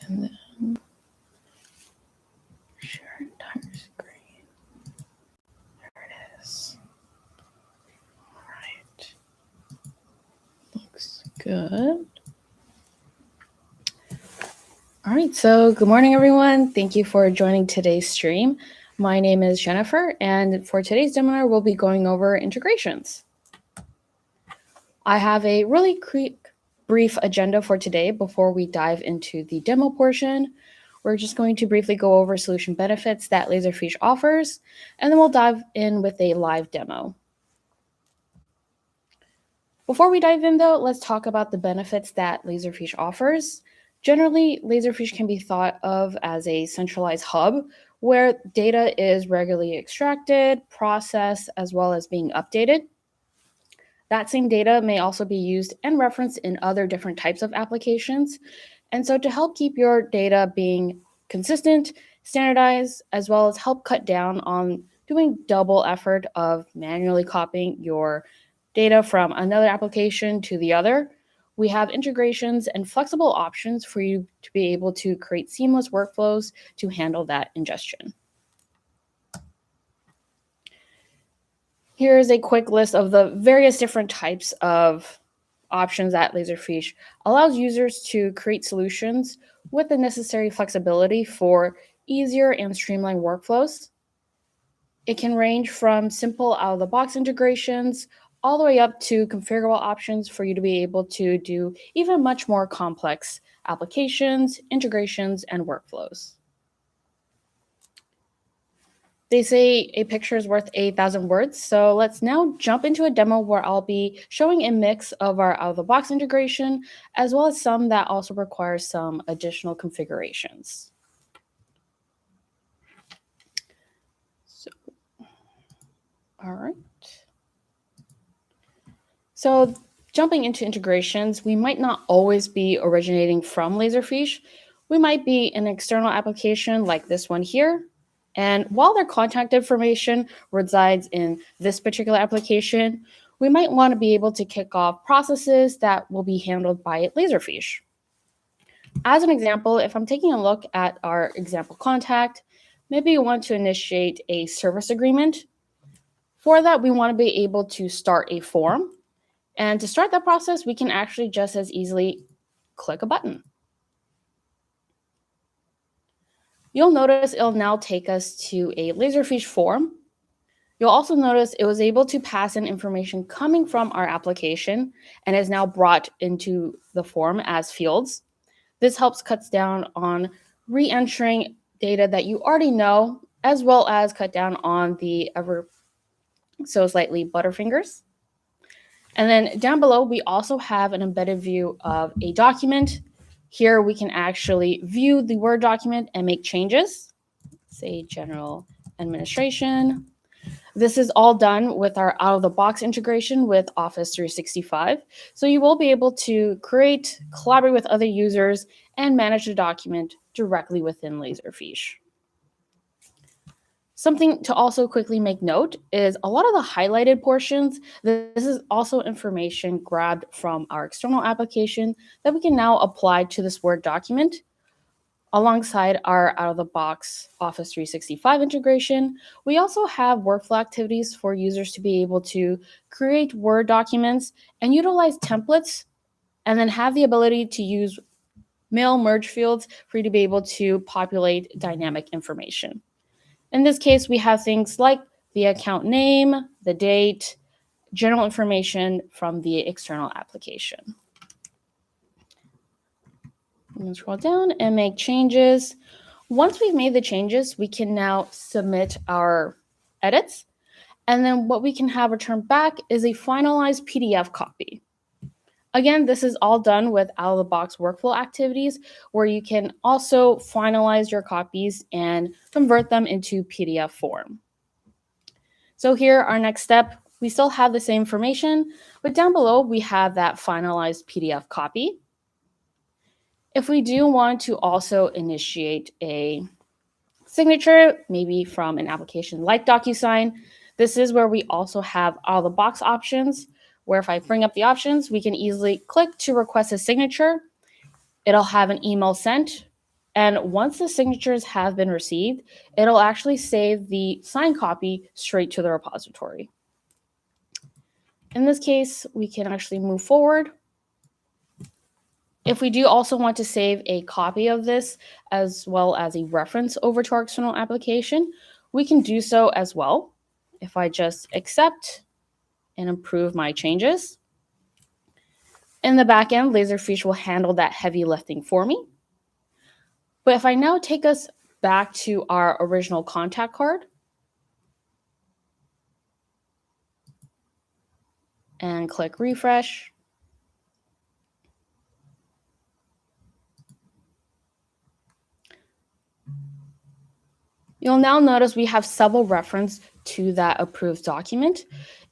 And then share entire screen. There it is. All right. Looks good. All right, so good morning, everyone. Thank you for joining today's stream. My name is Jennifer, and for today's seminar, we'll be going over integrations. I have a really quick, brief agenda for today before we dive into the demo portion. We're just going to briefly go over solution benefits that Laserfiche offers, and then we'll dive in with a live demo. Before we dive in, though, let's talk about the benefits that Laserfiche offers. Generally, Laserfiche can be thought of as a centralized hub where data is regularly extracted, processed, as well as being updated. That same data may also be used and referenced in other different types of applications. And so to help keep your data being consistent, standardized, as well as help cut down on doing double effort of manually copying your data from another application to the other, we have integrations and flexible options for you to be able to create seamless workflows to handle that ingestion. Here's a quick list of the various different types of options that Laserfiche allows users to create solutions with the necessary flexibility for easier and streamlined workflows. It can range from simple out-of-the-box integrations all the way up to configurable options for you to be able to do even much more complex applications, integrations, and workflows. They say a picture is worth 1,000 words, so let's now jump into a demo where I'll be showing a mix of our out-of-the-box integration, as well as some that also require some additional configurations. So, all right. So jumping into integrations, we might not always be originating from Laserfiche. We might be an external application like this one here. And while their contact information resides in this particular application, we might want to be able to kick off processes that will be handled by Laserfiche. As an example, if I'm taking a look at our example contact, maybe you want to initiate a service agreement. For that, we want to be able to start a form. And to start that process, we can actually just as easily click a button. You'll notice it'll now take us to a Laserfiche form. You'll also notice it was able to pass in information coming from our application and is now brought into the form as fields. This helps cuts down on re-entering data that you already know, as well as cut down on the ever so slightly butterfingers. And then down below, we also have an embedded view of a document. Here we can actually view the Word document and make changes. Say general administration. This is all done with our out-of-the-box integration with Office 365. So you will be able to create, collaborate with other users, and manage the document directly within Laserfiche. Something to also quickly make note is a lot of the highlighted portions, this is also information grabbed from our external application that we can now apply to this Word document. Alongside our out-of-the-box Office 365 integration, we also have workflow activities for users to be able to create Word documents and utilize templates, and then have the ability to use mail merge fields for you to be able to populate dynamic information. In this case, we have things like the account name, the date, general information from the external application. I'm going to scroll down and make changes. Once we've made the changes, we can now submit our edits. And then what we can have returned back is a finalized PDF copy. Again, this is all done with out-of-the-box workflow activities where you can also finalize your copies and convert them into PDF form. So here, our next step, we still have the same information, but down below, we have that finalized PDF copy. If we do want to also initiate a signature, maybe from an application like DocuSign, this is where we also have out-of-the-box options, where if I bring up the options, we can easily click to request a signature. It'll have an email sent And once the signatures have been received, it'll actually save the signed copy straight to the repository. In this case, we can actually move forward. If we do also want to save a copy of this as well as a reference over to our external application, we can do so as well. If I just accept and approve my changes, in the back end, Laserfiche will handle that heavy lifting for me. But if I now take us back to our original contact card and click refresh, you'll now notice we have several references to that approved document.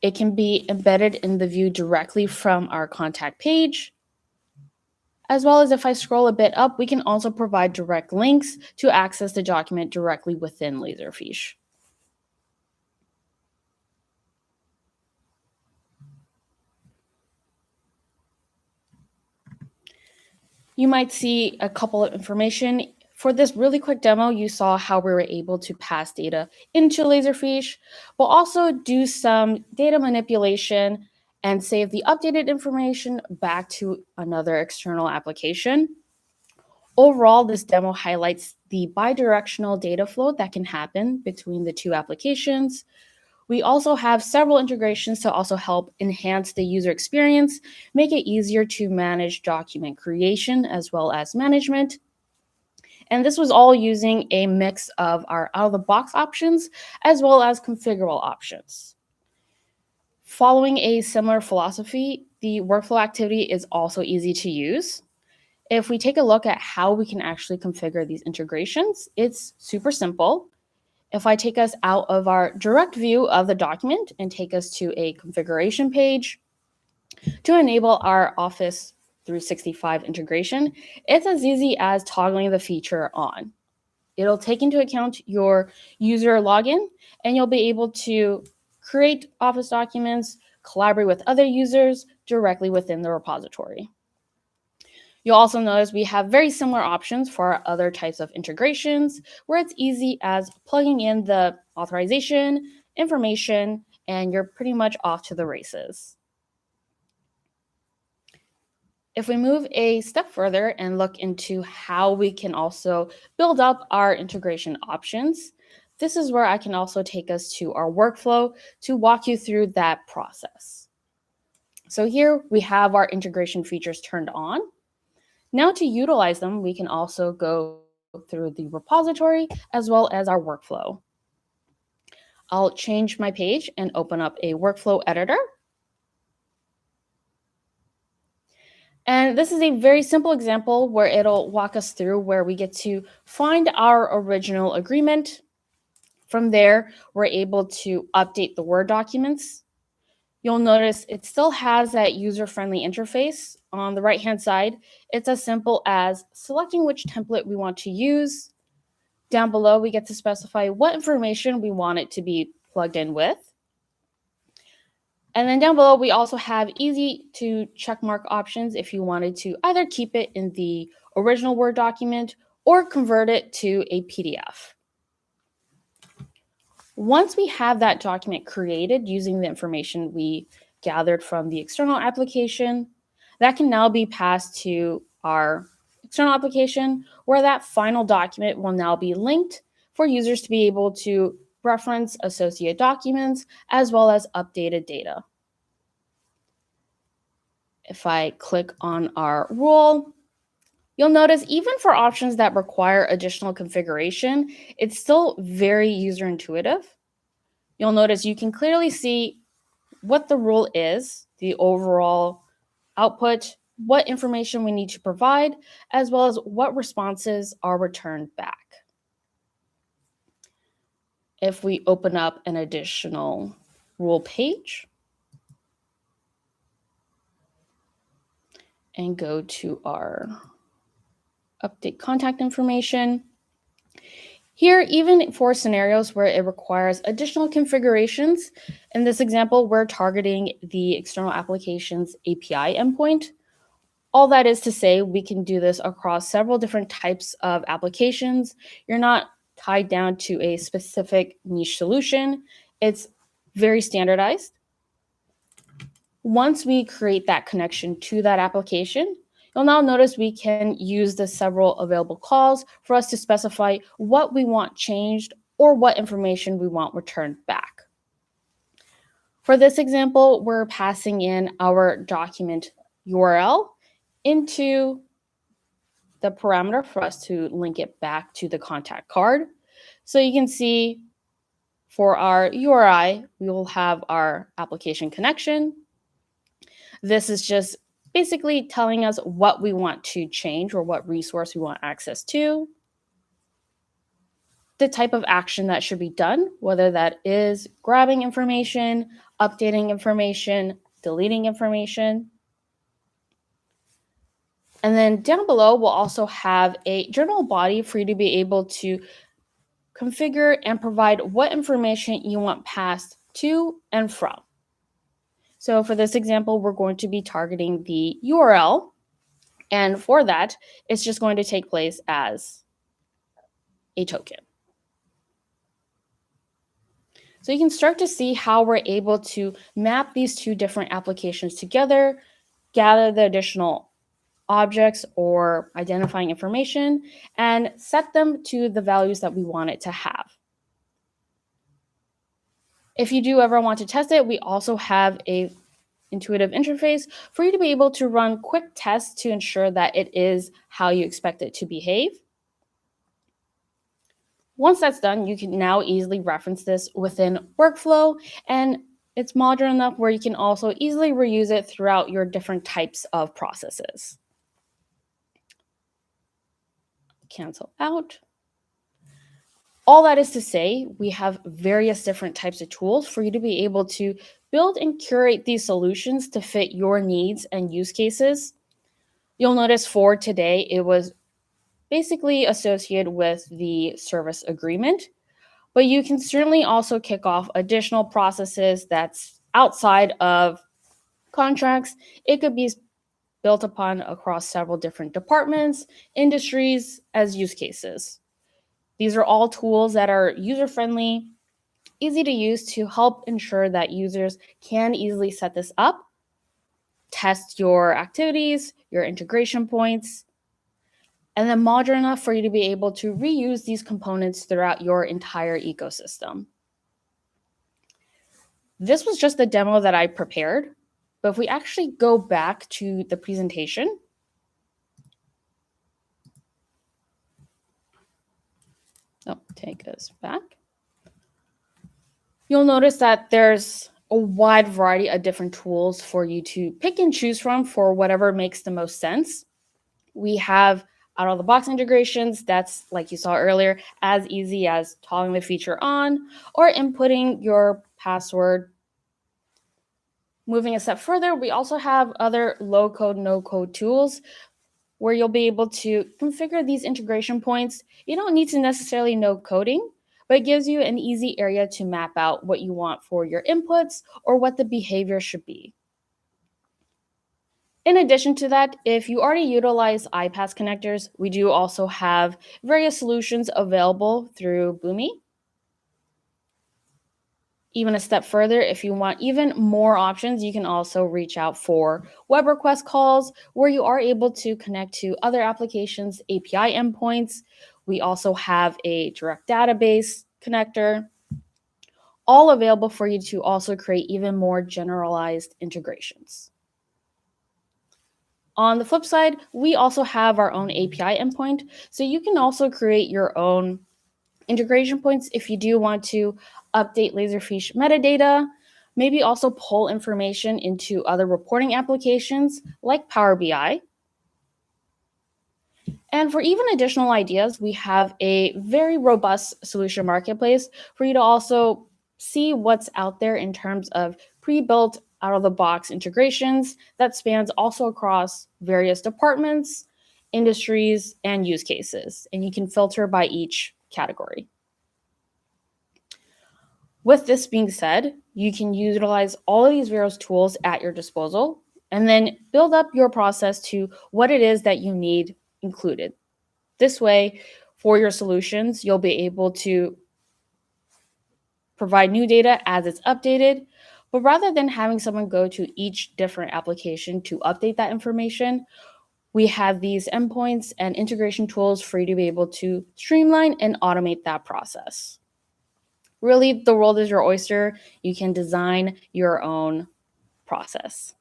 It can be embedded in the view directly from our contact page, as well as if I scroll a bit up, we can also provide direct links to access the document directly within Laserfiche. You might see a couple of information. For this really quick demo, you saw how we were able to pass data into Laserfiche. We'll also do some data manipulation and save the updated information back to another external application. Overall, this demo highlights the bidirectional data flow that can happen between the two applications. We also have several integrations to also help enhance the user experience, make it easier to manage document creation as well as management. And this was all using a mix of our out-of-the-box options as well as configurable options. Following a similar philosophy, the workflow activity is also easy to use. If we take a look at how we can actually configure these integrations, it's super simple. If I take us out of our direct view of the document and take us to a configuration page to enable our Office 365 integration, it's as easy as toggling the feature on. It'll take into account your user login, and you'll be able to create Office documents, collaborate with other users directly within the repository. You'll also notice we have very similar options for our other types of integrations, where it's easy as plugging in the authorization, information, and you're pretty much off to the races. If we move a step further and look into how we can also build up our integration options, this is where I can also take us to our workflow to walk you through that process. So here we have our integration features turned on. Now to utilize them, we can also go through the repository as well as our workflow. I'll change my page and open up a workflow editor. And this is a very simple example where it'll walk us through where we get to find our original agreement. From there, we're able to update the Word documents. You'll notice it still has that user-friendly interface. On the right-hand side, it's as simple as selecting which template we want to use. Down below, we get to specify what information we want it to be plugged in with. And then down below, we also have easy to checkmark options if you wanted to either keep it in the original Word document or convert it to a PDF. Once we have that document created using the information we gathered from the external application, that can now be passed to our external application, where that final document will now be linked for users to be able to reference associated documents as well as updated data. If I click on our rule, you'll notice even for options that require additional configuration, it's still very user intuitive. You'll notice you can clearly see what the rule is, the overall output, what information we need to provide, as well as what responses are returned back. If we open up an additional rule page and go to our update contact information, here, even for scenarios where it requires additional configurations, in this example, we're targeting the external application's API endpoint. All that is to say, we can do this across several different types of applications. You're not tied down to a specific niche solution. It's very standardized. Once we create that connection to that application, you'll now notice we can use the several available calls for us to specify what we want changed or what information we want returned back. For this example, we're passing in our document URL into the parameter for us to link it back to the contact card. So you can see for our URI, we will have our application connection. This is just basically telling us what we want to change or what resource we want access to, the type of action that should be done, whether that is grabbing information, updating information, deleting information. And then down below, we'll also have a general body for you to be able to configure and provide what information you want passed to and from. So for this example, we're going to be targeting the URL. And for that, it's just going to take place as a token. So you can start to see how we're able to map these two different applications together, gather the additional objects or identifying information, and set them to the values that we want it to have. If you do ever want to test it, we also have a intuitive interface for you to be able to run quick tests to ensure that it is how you expect it to behave. Once that's done, you can now easily reference this within workflow, and it's modern enough where you can also easily reuse it throughout your different types of processes. Cancel out. All that is to say, we have various different types of tools for you to be able to build and curate these solutions to fit your needs and use cases. You'll notice for today, it was basically associated with the service agreement, but you can certainly also kick off additional processes that's outside of contracts. It could be built upon across several different departments, industries, as use cases. These are all tools that are user-friendly, easy to use to help ensure that users can easily set this up, test your activities, your integration points, and then modern enough for you to be able to reuse these components throughout your entire ecosystem. This was just the demo that I prepared, but if we actually go back to the presentation, take us back. You'll notice that there's a wide variety of different tools for you to pick and choose from for whatever makes the most sense. We have out-of-the-box integrations that's, like you saw earlier, as easy as toggling the feature on or inputting your password. Moving a step further, we also have other low-code, no-code tools where you'll be able to configure these integration points. You don't need to necessarily know coding, but it gives you an easy area to map out what you want for your inputs or what the behavior should be. In addition to that, if you already utilize iPaaS connectors, we do also have various solutions available through Boomi. Even a step further, if you want even more options, you can also reach out for web request calls where you are able to connect to other applications' API endpoints. We also have a direct database connector, all available for you to also create even more generalized integrations. On the flip side, we also have our own API endpoint, so you can also create your own integration points if you do want to update Laserfiche metadata, maybe also pull information into other reporting applications like PowerBI. And for even additional ideas, we have a very robust solution marketplace for you to also see what's out there in terms of pre-built out-of-the-box integrations that spans also across various departments, industries, and use cases. And you can filter by each category. With this being said, you can utilize all of these various tools at your disposal and then build up your process to what it is that you need included. This way, for your solutions, you'll be able to provide new data as it's updated, but rather than having someone go to each different application to update that information, we have these endpoints and integration tools for you to be able to streamline and automate that process. Really, the world is your oyster. You can design your own process.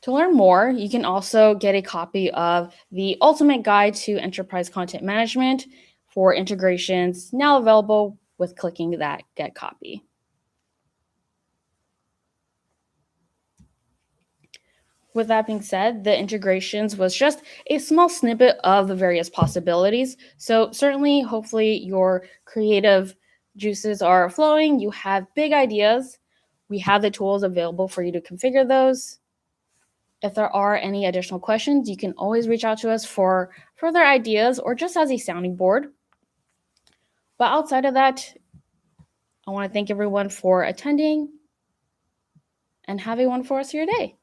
To learn more, you can also get a copy of the Ultimate Guide to Enterprise Content Management for integrations, now available with clicking that Get Copy. With that being said, the integrations was just a small snippet of the various possibilities. So certainly, hopefully, your creative juices are flowing. You have big ideas. We have the tools available for you to configure those. If there are any additional questions, you can always reach out to us for further ideas or just as a sounding board. But outside of that, I want to thank everyone for attending and have a wonderful rest of your day.